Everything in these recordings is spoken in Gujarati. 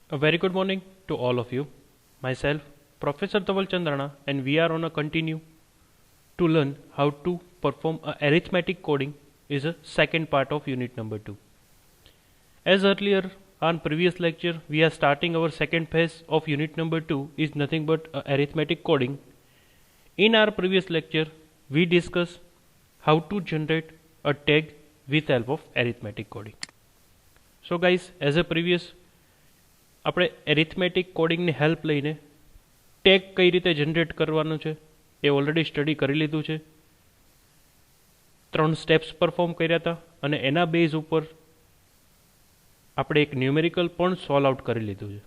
A very good morning to all of you. Myself, Professor Dhaval Chandrana, and we are on a continue to learn how to perform a arithmetic coding is a second part of unit number 2. As earlier on previous lecture, we are starting our second phase of unit number 2 is nothing but arithmetic coding. In our previous lecture, we discussed how to generate a tag with help of arithmetic coding. So guys, as a previous આપણે એરિથમેટિક કોડિંગની હેલ્પ લઈને ટેગ કઈ રીતે જનરેટ કરવાનું છે એ ઓલરેડી સ્ટડી કરી લીધું છે. 3 સ્ટેપ્સ પરફોર્મ કર્યા હતા અને એના બેઝ ઉપર આપણે એક ન્યુમેરિકલ પણ સોલ્વ આઉટ કરી લીધું છે.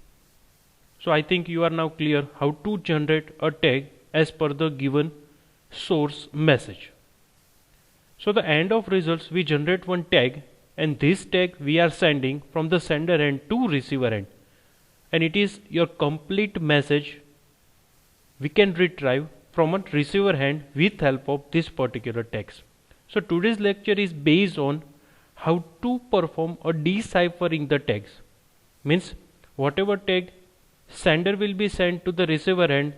So I think you are now clear how to generate a tag as per the given source message. So the end of results we generate one tag and this tag we are sending from the sender end to receiver end. And it is your complete message we can retrieve from a receiver hand with help of this particular text. So today's lecture is based on how to perform a deciphering the tags. Means whatever tag sender will be sent to the receiver end,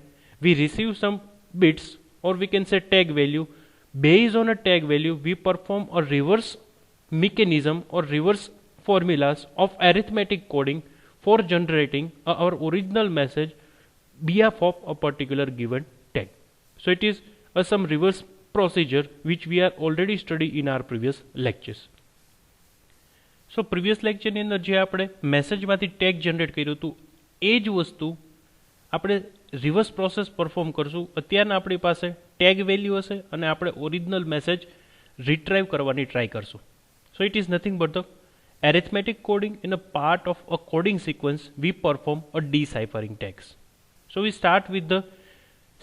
we receive some bits or we can say tag value. Based on a tag value, we perform a reverse mechanism or reverse formulas of arithmetic coding for generating our original message behalf of a particular given tag. So it is some reverse procedure which we are already studied in our previous lectures. So previous lecture ની અંદર જે આપણે મેસેજમાંથી ટેગ જનરેટ કર્યું હતું એ જ વસ્તુ આપણે રિવર્સ પ્રોસેસ પરફોર્મ કરશું. અત્યારના આપણી પાસે ટેગ વેલ્યુ હશે અને આપણે ઓરિજિનલ મેસેજ રિટ્રાઈવ કરવાની ટ્રાય કરશું. સો it is nothing but the arithmetic coding in a part of a coding sequence we perform a deciphering tags. So we start with the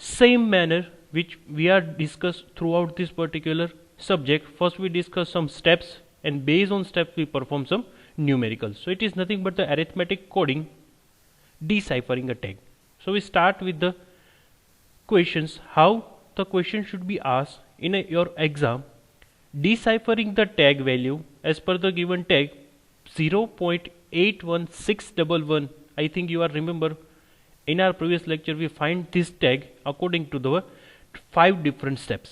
same manner which we are discussed throughout this particular subject. First we discuss some steps and based on steps we perform some numericals. So it is nothing but the arithmetic coding deciphering a tag. So we start with the questions, how the question should be asked in your exam. Deciphering the tag value as per the given tag 0.81611. I think you are remember in our previous lecture we find this tag according to the 5 different steps.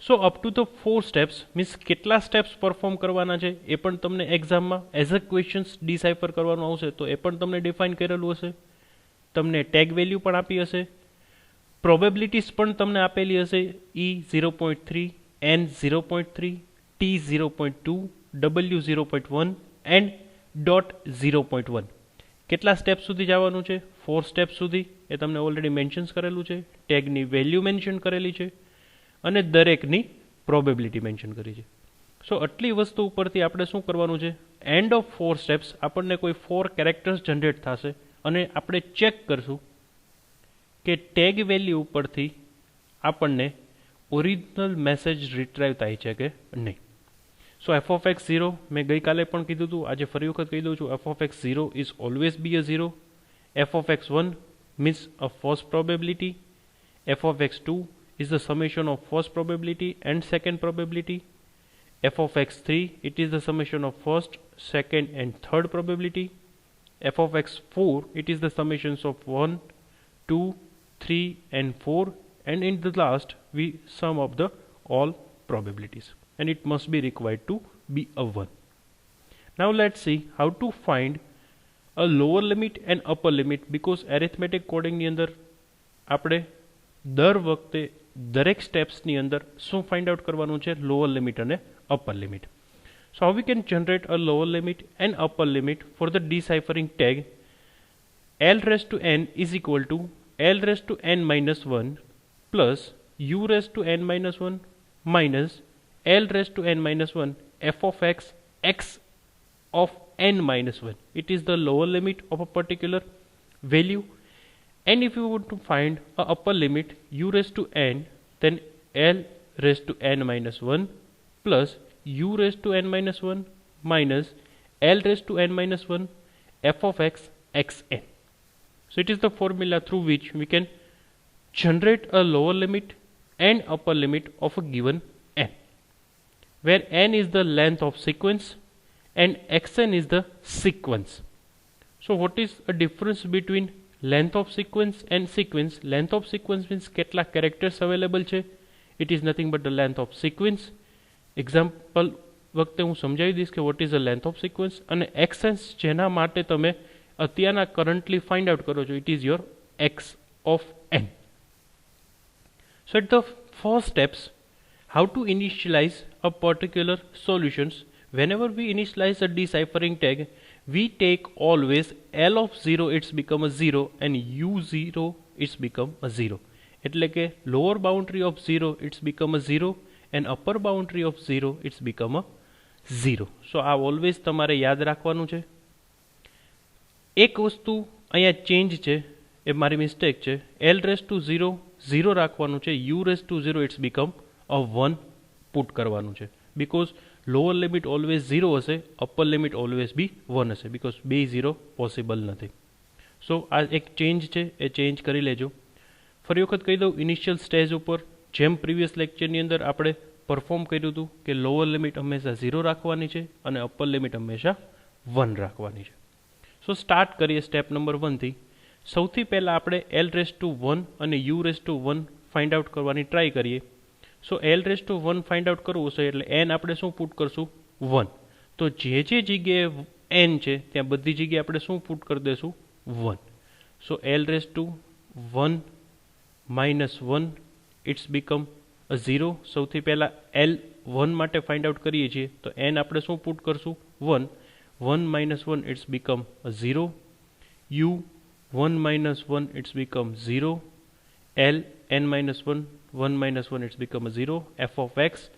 So up to the 4 steps means કેટલા steps perform કરવાના છે એ પણ તમને એક્ઝામમાં એઝ અ ક્વેશ્ચન્સ ડિસાઇફર કરવાનું આવશે તો એ પણ તમને ડિફાઇન કરેલું હશે. તમને ટેગ વેલ્યુ પણ આપી હશે, પ્રોબેબિલિટીઝ પણ તમને આપેલી હશે E 0.3, N 0.3, T 0.2, W 0.1 and dot 0.1. કેટલા સ્ટેપ સુધી જવાનું છે? 4 સ્ટેપ સુધી. એ તમને ઓલરેડી મેન્શન્સ કરેલું છે. ટેગની વેલ્યુ મેન્શન કરેલી છે અને દરેકની પ્રોબેબિલિટી મેન્શન કરી છે. સો આટલી વસ્તુ ઉપરથી આપણે શું કરવાનું છે? એન્ડ ઓફ 4 સ્ટેપ્સ આપણને કોઈ 4 કેરેક્ટર્સ જનરેટ થશે અને આપણે ચેક કરશું કે ટેગ વેલ્યુ ઉપરથી આપણને ઓરિજિનલ મેસેજ રિટ્રાઈવ થાય છે કે નહીં. સો એફ ઓફ એક્સ 0 મેં ગઈકાલે પણ કીધું હતું, આજે ફરી વખત કહી દઉં છું. F of x 0 is always be a 0. F of x 1 means a first probability. F of x2 is the summation of first probability and second probability. F of x3 it is the summation of first, second and third probability. F of x4 it is the summations of 1, 2, 3 and 4, and in the last we sum up the all probabilities and it must be required to be a 1. Now let's see how to find a lower limit and upper limit, because arithmetic coding ની અંદર આપણે દર વખતે દરેક સ્ટેપ્સની અંદર શું ફાઇન્ડ આઉટ કરવાનું છે? લોઅર લિમિટ અને upper limit. So how we can generate a lower limit and upper limit for the deciphering tag? L raised to n is equal to L raised to n minus 1 plus U raised to n minus 1 minus L raised to n minus 1 f of x x of n minus 1. It is the lower limit of a particular value. And if you want to find a upper limit U raised to n, then L raised to n minus 1 plus U raised to n minus 1 minus L raised to n minus 1 f of x xn. So it is the formula through which we can generate a lower limit and upper limit of a given n, where n is the length of sequence and xn is the sequence. So what is a difference between length of sequence and sequence? Length of sequence means કેટલા characters available છે. It is nothing but the length of sequence. Example વખતે હું સમજાવી દઈશ કે what is the length of sequence, અને xs જેના માટે તમે અત્યારના currently find out કરો છો, it is your x of n. So at the first steps, how to initialize a particular solutions. Whenever we initialize a deciphering tag, we take always L of 0 it's become a 0 and U0 it's become a 0. એટલે કે lower boundary of 0 it's become a 0 and upper boundary of 0 it's become a 0. So આ always તમારે યાદ રાખવાનું છે. એક વસ્તુ અહીંયા ચેન્જ છે, એ મારી મિસ્ટેક છે. L raised to 0 0 રાખવાનું છે, U raised to 0 it's become a 1 put કરવાનું છે, because lower limit always 0 હશે, upper limit always be 1 હશે, because બે 0 પોસિબલ નથી. સો આ એક ચેન્જ છે, એ ચેન્જ કરી લેજો. ફરી વખત કહી દઉં, ઇનિશિયલ સ્ટેજ ઉપર જેમ પ્રીવિયસ લેક્ચરની અંદર આપણે પરફોર્મ કર્યું હતું કે લોઅર લિમિટ હંમેશા 0 રાખવાની છે અને અપર લિમિટ હંમેશા 1 રાખવાની છે. સો સ્ટાર્ટ કરીએ સ્ટેપ નંબર 1 થી. સૌથી પહેલાં આપણે L raised to 1 અને U raised to 1 find out કરવાની ટ્રાય કરીએ. સો L raised to 1 find out કરવું છે એટલે n આપણે શું પુટ કરશું? 1. તો જે જગ્યાએ n છે ત્યાં બધી જગ્યાએ આપણે શું પુટ કરી દઈશું? 1. સો L raised to 1 minus 1 it's become a 0. સૌથી પહેલાં L1 માટે ફાઇન્ડ આઉટ કરીએ છીએ તો n આપણે શું પુટ કરશું? 1. 1 minus 1 it's become a 0. U 1 minus 1 it's become 0. L n minus 1 1 minus 1 it's become a 0. F of x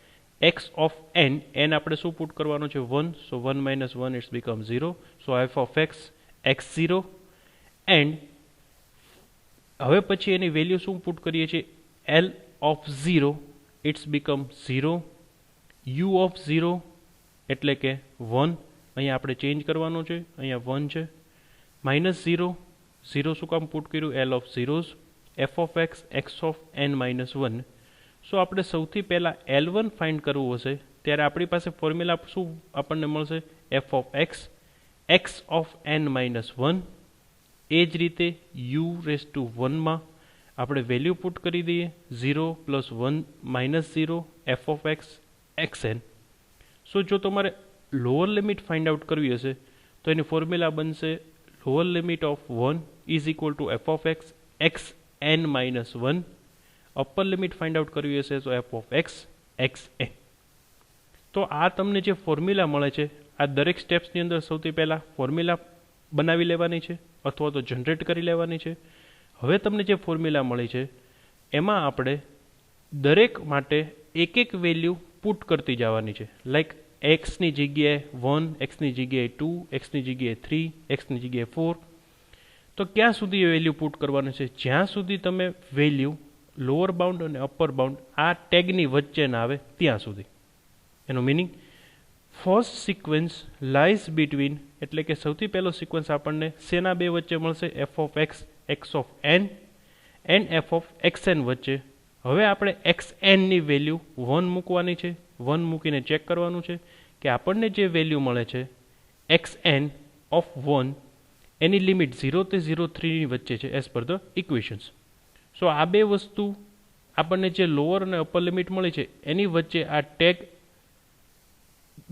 x of n આપણે શું પુટ કરવાનું છે? 1. so 1 minus 1 it's become 0. so f of x x0 and હવે પછી એની વેલ્યુ શું પુટ કરીએ છીએ? L of 0 it's become 0. U of 0 એટલે કે 1. અહીંયા આપણે ચેન્જ કરવાનું છે, અહીંયા 1 છે. માઇનસ 0 0 શું કામ પુટ કર્યું? L of zeros. F of x x of n minus 1. સો આપણે સૌથી પહેલાં L1 ફાઇન્ડ કરવું હશે ત્યારે આપણી પાસે ફોર્મ્યુલા શું આપણને મળશે? F of x x of n minus 1. એ જ રીતે U raised to 1 માં આપણે વેલ્યુ પુટ કરી દઈએ 0 plus 1 minus 0 f of x xn. સો જો તમારે લોઅર લિમિટ ફાઇન્ડ આઉટ કરવી હશે તો એની ફોર્મ્યુલા બનશે lower limit of 1 is equal to f of x xn minus 1. Upper limit find out કરવી હશે તો f of x xn. તો આ તમને જે ફોર્મ્યુલા મળે છે આ દરેક સ્ટેપ્સની અંદર સૌથી પહેલાં ફોર્મ્યુલા બનાવી લેવાની છે અથવા તો જનરેટ કરી લેવાની છે. હવે તમને જે ફોર્મ્યુલા મળી છે એમાં આપણે દરેક માટે એક એક વેલ્યુ પુટ કરતી જવાની છે. લાઈક એક્સની જગ્યાએ 1, એક્સની જગ્યાએ 2, એક્સની જગ્યાએ 3, એક્સની જગ્યાએ 4. તો ક્યાં સુધી એ વેલ્યુ પુટ કરવાનું છે? જ્યાં સુધી તમે વેલ્યુ લોઅર બાઉન્ડ અને અપર બાઉન્ડ આ ટેગની વચ્ચે ના આવે ત્યાં સુધી. એનું meaning first sequence lies between, એટલે કે સૌથી પહેલો સિક્વન્સ આપણને શેના બે વચ્ચે મળશે? f of x x of n and f of xn વચ્ચે. હવે આપણે xn ની વેલ્યુ 1 મૂકવાની છે. 1 મૂકીને ચેક કરવાનું છે કે આપણને જે વેલ્યુ મળે છે xn of 1 એની લિમિટ 0 થી 0.3 ની વચ્ચે છે એઝ પર ધ ઇક્વેશન્સ. સો આ બે વસ્તુ આપણને જે લોઅર અને અપર લિમિટ મળી છે એની વચ્ચે આ ટેગ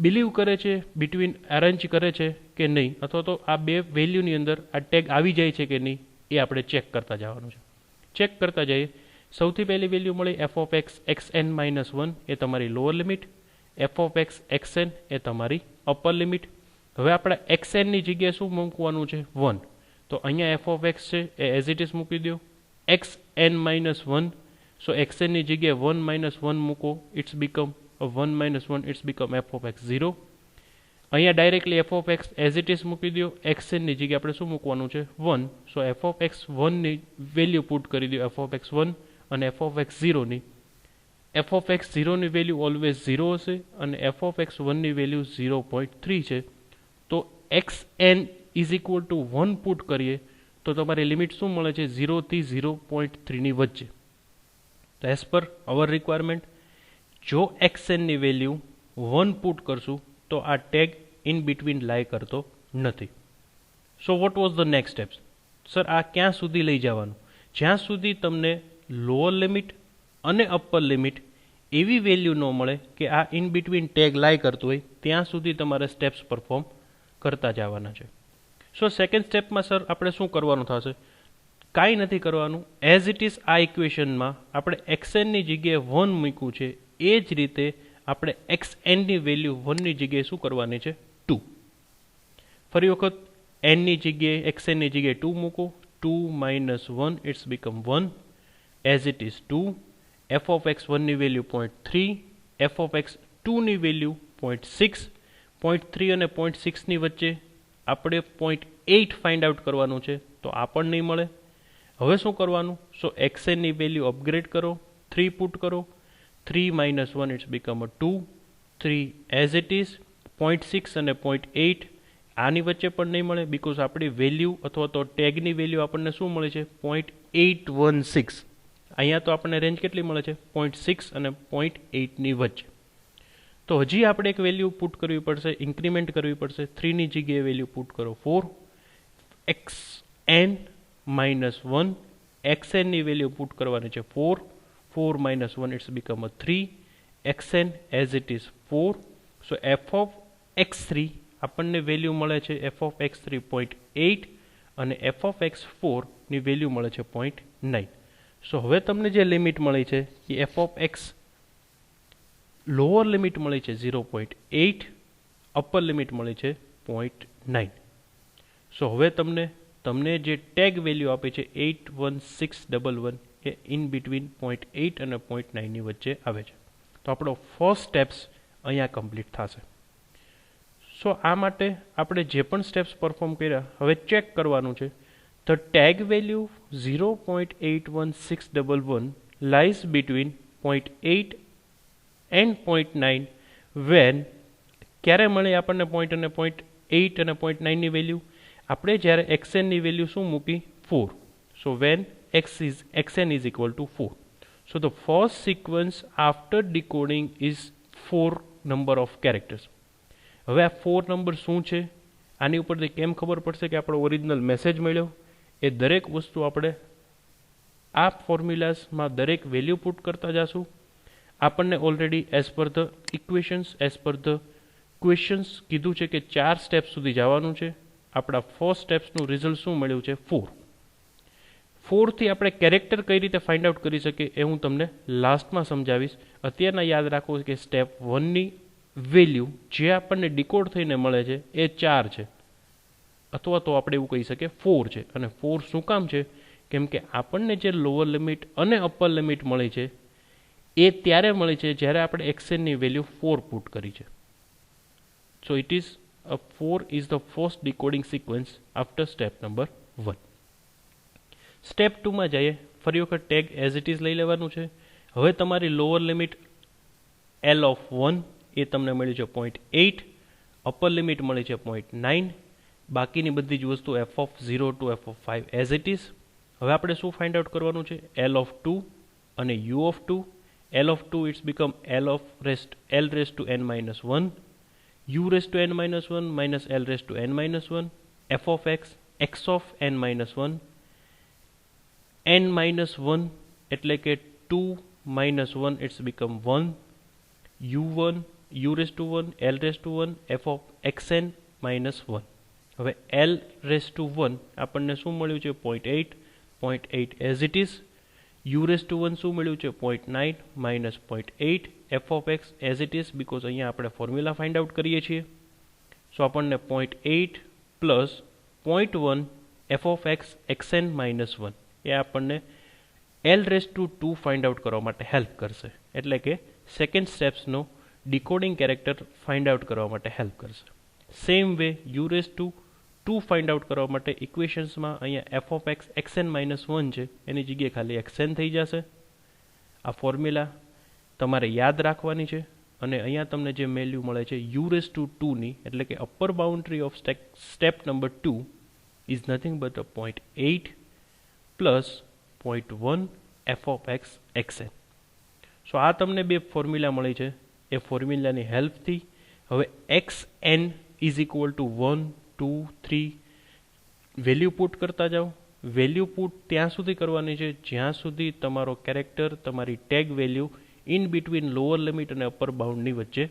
બિલીવ કરે છે, બિટવીન અરેન્જ કરે છે કે નહીં, અથવા તો આ બે વેલ્યુની અંદર આ ટેગ આવી જાય છે કે નહીં એ આપણે ચેક કરતા જવાનું છે. ચેક કરતા જઈએ. સૌથી પહેલી વેલ્યુ મળી f of x xn minus 1 એ તમારી lower limit, f of x xn એ તમારી અપર લિમિટ. હવે આપણે xn ની જગ્યાએ શું મૂકવાનું છે? 1. તો અહીંયા f of x છે એ એઝ ઇટ ઇઝ મૂકી દો. xn minus 1. સો xn ની જગ્યાએ 1 minus 1 મૂકો, it's become 1 minus 1 it's become f of x 0. અહીંયા directly f of x as it is મૂકી દો. xn ની જગ્યાએ આપણે શું મૂકવાનું છે? 1. સો f of x 1 ની વેલ્યુ પુટ કરી દો, f of x 1 અને f of x 0 ની. f of x 0 ની વેલ્યુ ઓલવેઝ 0 હશે અને f of x 1 ની વેલ્યુ 0.3 છે. તો xn is equal to 1 put કરીએ તો તમારી લિમિટ શું મળે છે? 0 થી 0.3 ની વચ્ચે. તો એઝ પર અવર રિક્વાયરમેન્ટ જો xn ની વેલ્યુ 1 પુટ કરશું તો આ ટેગ ઇન બિટવીન લાય કરતો નથી. So what was the next steps? Sir આ ક્યાં સુધી લઈ જવાનું? જ્યાં સુધી તમને લોઅર લિમિટ અને અપર લિમિટ એવી વેલ્યુ ન મળે કે આ ઇન બિટવીન ટેગ લાય કરતું હોય ત્યાં સુધી તમારે સ્ટેપ્સ પરફોર્મ કરતા જવાના છે. સો સેકન્ડ સ્ટેપમાં સર આપણે શું કરવાનું થશે? કાંઈ નથી કરવાનું. એઝ ઇટ ઇઝ આ ઇક્વેશનમાં આપણે એક્સએનની જગ્યાએ 1 મૂક્યું છે, એ જ રીતે આપણે એક્સએનની વેલ્યુ 1ની જગ્યાએ શું કરવાની છે? 2. ફરી વખત એનની જગ્યાએ એક્સએનની જગ્યાએ 2 મૂકો. 2 - 1 it's become 1. As it is 2. F of X 1ની વેલ્યુ 0.3, એફ ઓફ એક્સ 2ની વેલ્યુ 0.6. 0.3 અને 0.6ની વચ્ચે આપણે 0.8 ફાઇન્ડ આઉટ કરવાનું છે, તો આ પણ નહીં મળે. હવે શું કરવાનું? સો એક્સએનની વેલ્યુ અપગ્રેડ કરો, 3 પુટ કરો. 3 - 1 it's become 2. 3 as it is. 0.6 અને 0.8 આની વચ્ચે પણ નહીં મળે, બિકોઝ આપણી વેલ્યુ અથવા તો ટેગની વેલ્યુ આપણને શું મળે છે? 0.816. અહીંયા તો આપણને રેન્જ કેટલી મળે છે? 0.6 અને 0.8ની વચ્ચે. તો હજી આપણે એક વેલ્યુ પુટ કરવી પડશે, ઇન્ક્રીમેન્ટ કરવી પડશે. 3ની જગ્યાએ વેલ્યુ પુટ કરો 4. xn - 1 xnની વેલ્યુ પુટ કરવાની છે 4. 4 - 1 it's become 3. xn as it is 4. So F of x3 આપણને વેલ્યુ મળે છે એફ ઓફ x3 0.8 અને એફ ઓફ x4ની વેલ્યુ મળે છે 0.9. સો હવે તમને જે લિમિટ મળી છે એ F of X lower limit મળી છે 0.8, અપર લિમિટ મળી છે 0.9. સો હવે તમને જે ટેગ વેલ્યુ આપે છે 81611 એ ઇન બિટવીન 0.8 અને 0.9ની વચ્ચે આવે છે. તો આપણો ફર્સ્ટ સ્ટેપ્સ અહીંયા કમ્પ્લીટ થશે. સો આ માટે આપણે જે પણ સ્ટેપ્સ પરફોર્મ કર્યા હવે ચેક કરવાનું છે. The tag value 0.81611 lies between 0.8 and 0.9 when ક્યારે મળે આપણને પોઈન્ટ અને 0.8 અને 0.9ની વેલ્યુ? આપણે જ્યારે xnની વેલ્યુ શું મૂકી? 4. સો when xn is equal to 4. So the first sequence after decoding is 4 number of characters. હવે આ 4 નંબર શું છે? આની ઉપરથી કેમ ખબર પડશે કે આપણો ઓરિજિનલ મેસેજ મળ્યો? એ દરેક વસ્તુ આપણે આ ફોર્મ્યુલાસમાં દરેક વેલ્યુ પુટ કરતા જશું. આપણને already as per the equations, as per the questions કીધું છે કે 4 સ્ટેપ્સ સુધી જવાનું છે. આપણા ફર્સ્ટ સ્ટેપ્સનું રિઝલ્ટ શું મળ્યું છે? 4. 4થી આપણે કેરેક્ટર કઈ રીતે ફાઇન્ડ આઉટ કરી શકીએ એ હું તમને લાસ્ટમાં સમજાવીશ. અત્યારના યાદ રાખો કે સ્ટેપ 1ની વેલ્યુ જે આપણને ડિકોડ થઈને મળે છે એ 4 છે, અથવા તો આપણે એવું કહી શકીએ 4 છે. અને 4 શું કામ છે? કેમ કે આપણને જે લોઅર લિમિટ અને અપર લિમિટ મળી છે એ ત્યારે મળી છે જ્યારે આપણે એક્સએનની વેલ્યુ 4 પુટ કરી છે. So it is 4 is the first decoding sequence after step number 1. Step 2માં જઈએ. ફરી વખત ટેગ એઝ ઇટ ઇઝ લઈ લેવાનું છે. હવે તમારી લોઅર લિમિટ L ઓફ 1 એ તમને મળી છે 0.8, અપર લિમિટ મળી છે 0.9. બાકીની બધી જ વસ્તુ F of 0 to F of 5 as it is. હવે આપણે શું ફાઇન્ડ આઉટ કરવાનું છે? L ઓફ 2 અને U of 2. L of 2 it's become L raise to n - 1, U raise to n - 1 minus L raise to n - 1, F of X x of n - 1, n - 1 એટલે કે 2 - 1 it's become 1, U1, U raise to 1, L raise to 1, F of xn - 1. હવે L રેસ ટુ 1 આપણને શું મળ્યું છે? 0.8. 0.8 as it is. U raise to 1 શું મળ્યું છે? 0.9 minus 0.8. F of x as it is, because અહીંયા આપણે ફોર્મ્યુલા ફાઇન્ડ આઉટ કરીએ છીએ. સો આપણને 0.8 plus 0.1 F of X xn - 1 એ આપણને L raise to 2 find out કરવા માટે હેલ્પ કરશે. એટલે કે સેકન્ડ સ્ટેપ્સનો ડિકોડિંગ કેરેક્ટર ફાઇન્ડ આઉટ કરવા માટે હેલ્પ કરશે. Same way U raise to 2 find out કરવા માટે ઇક્વેશન્સમાં અહીંયા એફ ઓફ એક્સ xn - 1 છે એની જગ્યાએ ખાલી xn થઈ જશે. આ ફોર્મ્યુલા તમારે યાદ રાખવાની છે. અને અહીંયા તમને જે વેલ્યુ મળે છે U રેસ ટુ 2ની, એટલે કે upper boundary of step number 2 is nothing but 0.8 plus 0.1 F of X xn. સો આ તમને બે ફોર્મ્યુલા મળી છે. એ ફોર્મ્યુલાની હેલ્પથી હવે xn is equal to 1, 2, 3 value put કરતા જાઓ. વેલ્યુ પુટ ત્યાં સુધી કરવાની છે જ્યાં સુધી તમારો કેરેક્ટર તમારી tag value in between lower limit અને અપર બાઉન્ડની વચ્ચે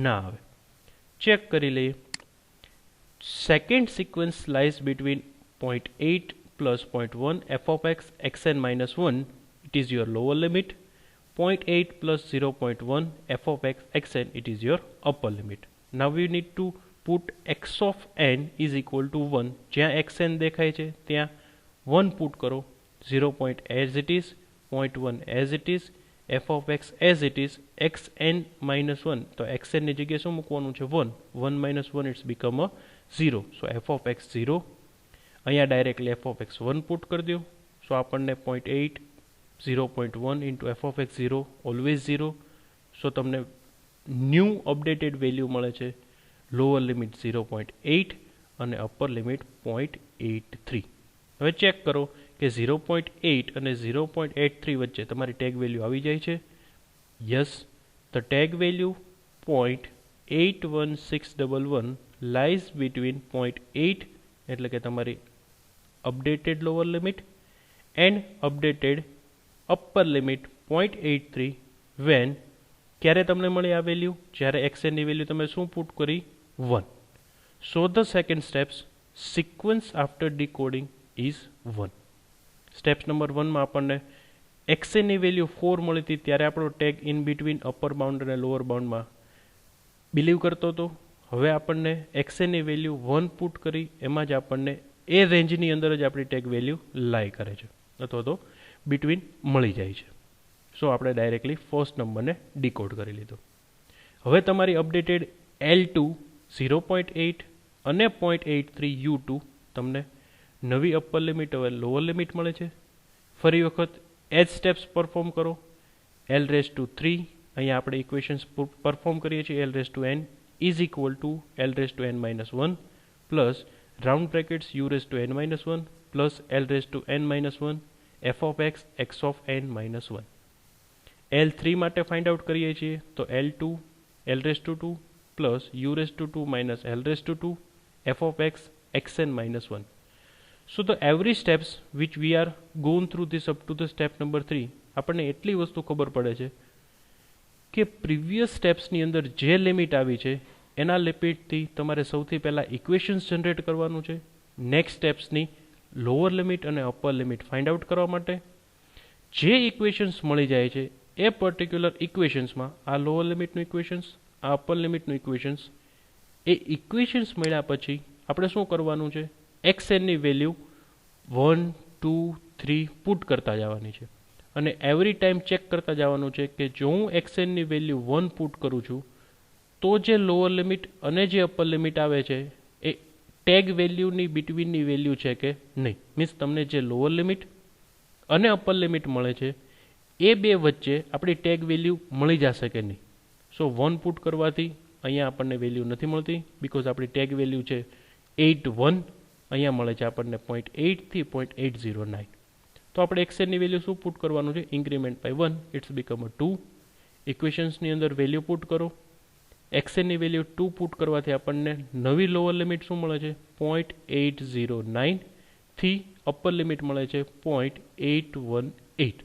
ના આવે. ચેક કરી લઈએ. Second sequence lies between 0.8 plus 0.1 f of x xn minus 1, it is your lower limit. 0.8 plus 0.1 f of x xn, it is your upper limit. Now we need to put x of n is equal to 1. જ્યાં xn દેખાય છે ત્યાં 1 પુટ કરો. 0 point as it is, 0.1 as it is, f of x as it is, xn minus 1. તો xn ની જગ્યાએ શું મૂકવાનું છે? 1. 1 minus 1, it's become a 0. So f of x 0. અહીંયા directly f of x 1 put કરી દો. સો આપણને 0.8 0.1 into f of x 0 always 0. સો તમને ન્યૂ અપડેટેડ વેલ્યુ મળે છે. લોઅર લિમિટ 0.8 અને અપર લિમિટ 0.83. હવે ચેક કરો કે 0.8 અને 0.83 વચ્ચે તમારી ટેગ વેલ્યુ આવી જાય છે. Yes, the tag value 0.81611 lies between 0.8 એટલે કે તમારી updated lower limit and updated upper limit 0.83 when ક્યારે તમને મળી આ વેલ્યુ? જ્યારે xn ની વેલ્યુ તમે શું પુટ કરી? 1. So the second steps sequence after decoding is 1. Steps number 1 માં આપણને xn ની વેલ્યુ 4 મળી હતી ત્યારે આપણો tag in between upper bound અને લોઅર બાઉન્ડમાં બિલીવ કરતો હતો. હવે આપણને xn ની વેલ્યુ 1 પુટ કરી એમાં જ આપણને એ રેન્જની અંદર જ આપણી ટેગ વેલ્યુ લાઈ કરે છે અથવા તો બિટવીન મળી જાય છે. સો આપણે ડાયરેક્ટલી ફર્સ્ટ નંબરને ડીકોડ કરી લીધો. હવે તમારી અપડેટેડ L2 0.8 અને 0.83 U2 તમને નવી અપર લિમિટ હવે લોઅર લિમિટ મળે છે. ફરી વખત એજ સ્ટેપ્સ પરફોર્મ કરો. L3 અહીંયા આપણે ઇક્વેશન્સ પરફોર્મ કરીએ છીએ. L(n) is equal to L(n minus 1) plus round brackets U(n minus 1) plus L(n minus 1) f of x x of n minus 1. L3 માટે ફાઇન્ડ આઉટ કરીએ છીએ તો L2 L(2) plus U(2) minus L(2) f of x xn minus 1. So the every steps which we are going through this up to the step number 3 આપણને એટલી વસ્તુ ખબર પડે છે કે પ્રીવિયસ સ્ટેપ્સની અંદર જે લિમિટ આવી છે એના લિમિટથી તમારે સૌથી પહેલાં ઇક્વેશન્સ જનરેટ કરવાનું છે. નેક્સ્ટ સ્ટેપ્સની લોઅર લિમિટ અને અપર લિમિટ ફાઇન્ડ આઉટ કરવા માટે જે ઇક્વેશન્સ મળી જાય છે એ પર્ટિક્યુલર ઇક્વેશન્સમાં આ લોઅર લિમિટનું ઇક્વેશન્સ, આ અપર લિમિટનું ઇક્વેશન્સ, એ ઇક્વેશન્સ મળ્યા પછી આપણે શું કરવાનું છે? xnની વેલ્યુ 1, 2, 3 પુટ કરતા જવાની છે અને એવરી ટાઈમ ચેક કરતા જવાનું છે કે જો હું xnની વેલ્યુ 1 પુટ કરું છું તો જે લોઅર લિમિટ અને જે અપર લિમિટ આવે છે એ ટેગ વેલ્યુની બિટવીનની વેલ્યુ છે કે નહીં. મીન્સ તમને જે લોઅર લિમિટ અને અપર લિમિટ મળે છે એ બે વચ્ચે આપણી ટેગ વેલ્યુ મળી જશે કે નહીં. સો 1 પુટ કરવાથી અહીંયા આપણને વેલ્યુ નથી મળતી બિકોઝ આપણી ટેગ વેલ્યુ છે 81. અહીંયા મળે છે આપણને 0.8 થી 0.809. તો આપણે xnની વેલ્યુ શું પુટ કરવાનું છે? Increment by 1, it's become a 2. ઇક્વેશન્સની અંદર વેલ્યુ પુટ કરો. xnની વેલ્યુ 2 પુટ કરવાથી આપણને નવી લોઅર લિમિટ શું મળે છે? 0.809 થી અપર લિમિટ મળે છે 0.818.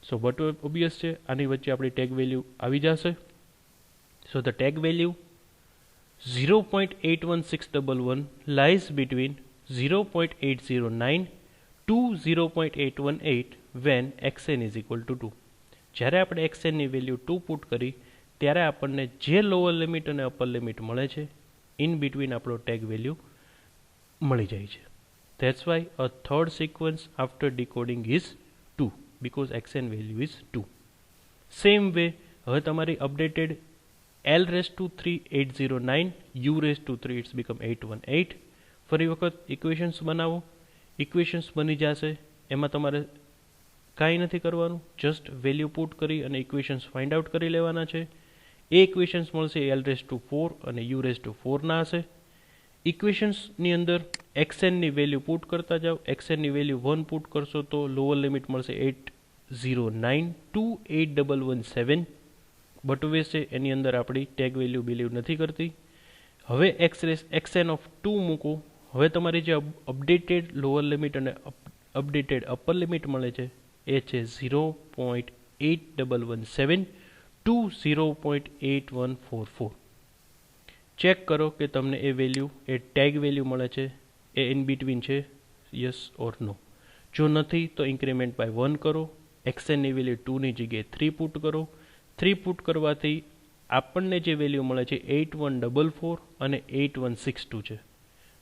સો બટ ઓબ્વિયસ છે આની વચ્ચે આપણી ટેગ વેલ્યુ આવી જશે. So the tag value 0.81611 lies between 0.809 to 0.818 when xn is equal to 2. જ્યારે આપણે xn ની વેલ્યુ 2 પુટ કરી ત્યારે આપણને જે લોઅર લિમિટ અને અપર લિમિટ મળે છે ઇન બિટવીન આપણો ટેગ વેલ્યુ મળી જાય છે. That's why a third sequence after decoding is 2 because xn value is 2. Same way હવે તમારી updated L(3) 809 U(3) it's become 818. ફરી વખત ઇક્વેશન્સ બનાવો. ઇક્વેશન્સ બની જશે એમાં તમારે કાંઈ નથી કરવાનું, જસ્ટ વેલ્યુ પુટ કરી અને ઇક્વેશન્સ ફાઇન્ડ આઉટ કરી લેવાના છે. એ ઇક્વેશન્સ મળશે L(4) અને U(4) ના હશે. ઇક્વેશન્સની અંદર xnની વેલ્યુ પુટ કરતા જાઓ. xnની વેલ્યુ 1 પુટ કરશો તો લોઅર લિમિટ મળશે 809 to 8117. બટ ઓબ્વિયસ છે એની અંદર આપણી ટેગ વેલ્યુ બિલીવ નથી કરતી. હવે xn of 2 મૂકો. હવે તમારી જે અપડેટેડ લોઅર લિમિટ અને અપડેટેડ અપર લિમિટ મળે છે એ છે 0.8117 ટુ 0.8144. ચેક કરો કે તમને એ વેલ્યુ એ ટેગ વેલ્યુ મળે છે એ ઇન બિટવીન છે, યસ ઓર નો. જો નથી તો ઇન્ક્રીમેન્ટ બાય 1 કરો. એક્સએનની વેલ્યુ 2ની જગ્યાએ 3 પુટ કરો. 3 પુટ કરવાથી આપણને જે વેલ્યુ મળે છે 8144 અને 8162 છે.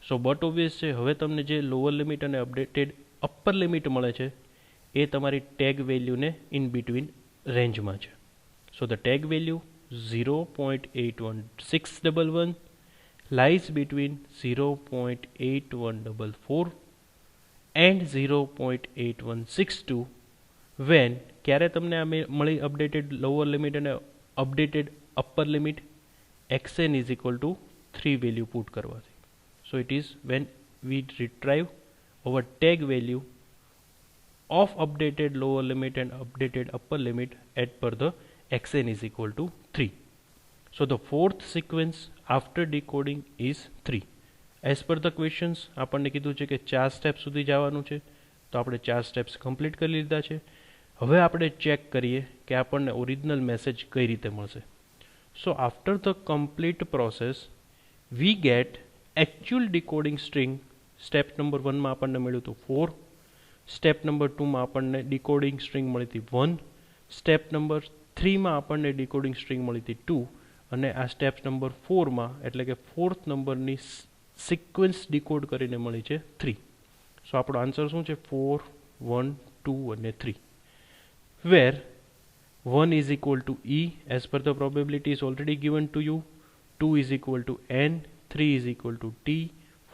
સો બટ ઓબ્વિયસ છે હવે તમને જે લોઅર લિમિટ અને અપડેટેડ અપર લિમિટ મળે છે એ તમારી ટેગ વેલ્યુને ઇન બિટવીન રેન્જમાં છે. So the tag value 0.81611 lies between 0.8144 and 0.8162 when ક્યારે તમને આ મળી અપડેટેડ લોઅર લિમિટ અને updated upper limit xn is equal to 3 value put કરવાથી. So it is when we retrieve our tag value of updated lower limit and updated upper limit at per the xn is equal to 3. So the fourth sequence after decoding is 3. As per the questions આપણને કીધું છે કે 4 સ્ટેપ સુધી જવાનું છે, તો આપણે 4 સ્ટેપ્સ કમ્પ્લીટ કરી લીધા છે. હવે આપણે ચેક કરીએ કે આપણને ઓરિજિનલ મેસેજ કઈ રીતે મળશે. So after the complete process we get actual decoding string. Step number 1 માં આપણને મળ્યું હતું 4. સ્ટેપ નંબર 2 માં આપણને ડીકોડિંગ સ્ટ્રિંગ મળી હતી 1. સ્ટેપ નંબર 3 માં આપણને ડીકોડિંગ સ્ટ્રિંગ મળી હતી 2 અને આ સ્ટેપ નંબર 4 માં એટલે કે ફોર્થ નંબરની સિક્વન્સ ડીકોડ કરીને મળી છે 3. સો આપણો આન્સર શું છે 4, 1, 2 અને 3. વેર 1 is equal to E as per the probability is already given to you, 2 is equal to N, 3 is equal to T,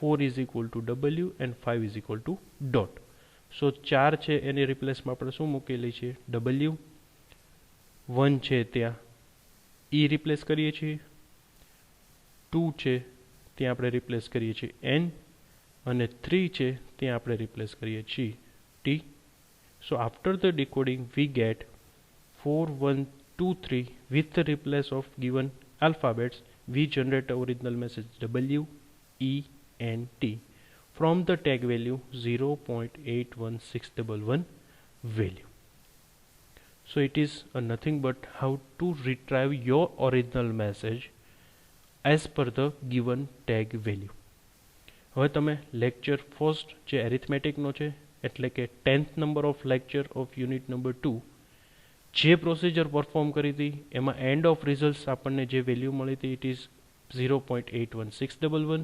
4 is equal to W and 5 is equal to dot. So 4 છે એની રિપ્લેસમાં આપણે શું મૂકેલી છે W, 1 છે ત્યાં E રિપ્લેસ કરીએ છીએ, 2 છે ત્યાં આપણે રિપ્લેસ કરીએ છીએ N અને 3 છે ત્યાં આપણે રિપ્લેસ કરીએ છીએ T. So after the decoding we get 4, 1, 2, 3 with the replace of given alphabets we generate the original message W, E and T from the tag value 0.81611 value. So it is nothing but how to retrieve your original message as per the given tag value. હવે તમે લેક્ચર ફર્સ્ટ જે એરિથમેટિકનો છે એટલે કે 10th number of lecture of unit number 2 જે પ્રોસિજર પરફોર્મ કરી હતી એમાં એન્ડ ઓફ રિઝલ્ટ્સ આપણને જે વેલ્યુ મળી હતી ઇટ ઇઝ 0.81611.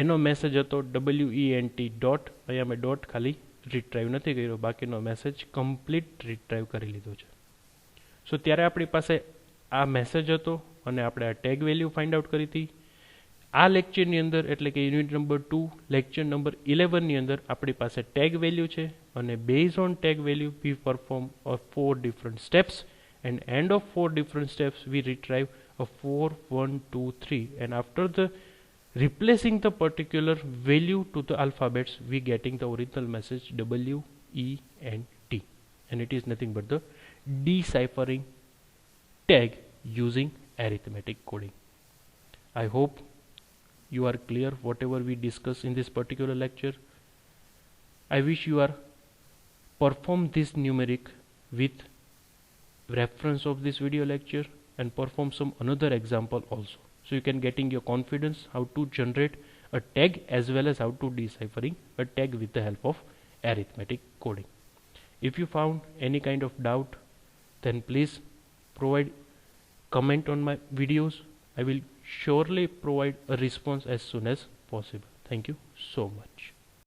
એનો મેસેજ હતો WENT ડોટ. અહીંયા મેં ડોટ ખાલી રિટ્રાઈવ નથી કર્યો, બાકીનો મેસેજ કમ્પ્લીટ રિટ્રાઈવ કરી લીધો છે. સો ત્યારે આપણી પાસે આ મેસેજ હતો અને આપણે આ ટેગ વેલ્યુ ફાઇન્ડ આઉટ કરી હતી. આ લેક્ચરની અંદર એટલે કે યુનિટ નંબર 2 લેક્ચર નંબર 11ની અંદર આપણી પાસે ટેગ વેલ્યુ છે અને base on tag value we perform 4 different steps and end of 4 different steps we retrieve 4, 1, 2, 3 and after the replacing the particular value to the alphabets we getting the original message W, E and T and it is nothing but the deciphering tag using arithmetic coding. I hope you are clear whatever we discuss in this particular lecture. I wish you are perform this numeric with reference of this video lecture and perform some another example also, so you can getting your confidence how to generate a tag as well as how to deciphering a tag with the help of arithmetic coding. If you found any kind of doubt then please provide comment on my videos. I will surely provide a response as soon as possible. Thank you so much.